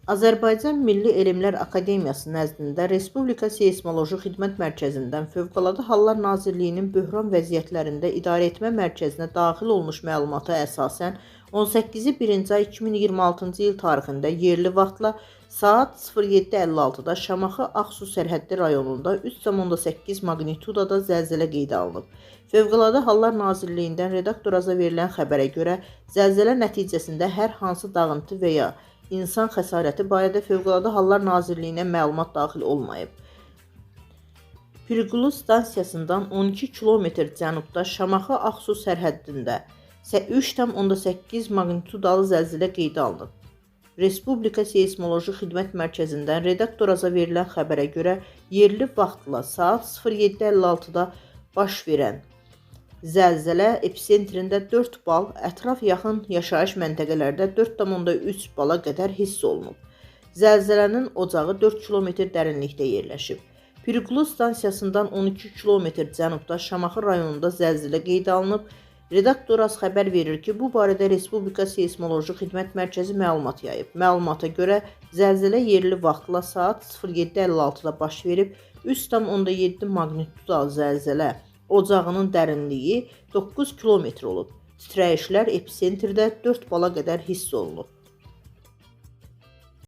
Azərbaycan Milli Elmlər Akademiyası nəzdində Respublika Seysmoloji Xidmət Mərkəzindən Fövqəladə Hallar Nazirliyinin Böhran Vəziyyətlərində İdarəetmə Mərkəzinə daxil olmuş məlumata əsasən 18-i 1-ci ay 2026-cı il tarixində yerli vaxtla saat 07:56-da Şamaxı-Ağsu sərhəddi rayonunda 3,8 maqnitudada zəlzələ qeydə alınıb. Fövqəladə Hallar Nazirliyindən redaktoraza verilən xəbərə görə zəlzələ nəticəsində hər hansı dağıntı və ya İnsan xəsarəti barədə Fövqəladə Hallar Nazirliyinə məlumat daxil olmayıb. Pirqulu stansiyasından 12 km cənubda Şamaxı-Ağsu sərhəddində 3,8 maqnitudalı zəlzələ qeydə alınıb. Respublika Seysmoloji Xidmət Mərkəzindən redaktoraza verilən xəbərə görə yerli vaxtla saat 07:56-da baş verən zəlzələ episentrində 4 bal, ətraf yaxın yaşayış məntəqələrdə 4,3 bala qədər hiss olunub. Zəlzələnin ocağı 4 km dərinlikdə yerləşib. Pirqulu stansiyasından 12 km cənubda Şamaxı rayonunda zəlzələ qeydə alınıb. Redaktoraz xəbər verir ki, bu barədə Respublika Seysmoloji Xidmət Mərkəzi məlumat yayıb. Məlumata görə zəlzələ yerli vaxtla saat 07:56-da baş verib. 3,7 maqnitudalı zəlzələ ocağının dərinliyi 9 km olub. Titrəyişlər episentrdə 4 bala qədər hiss olunub.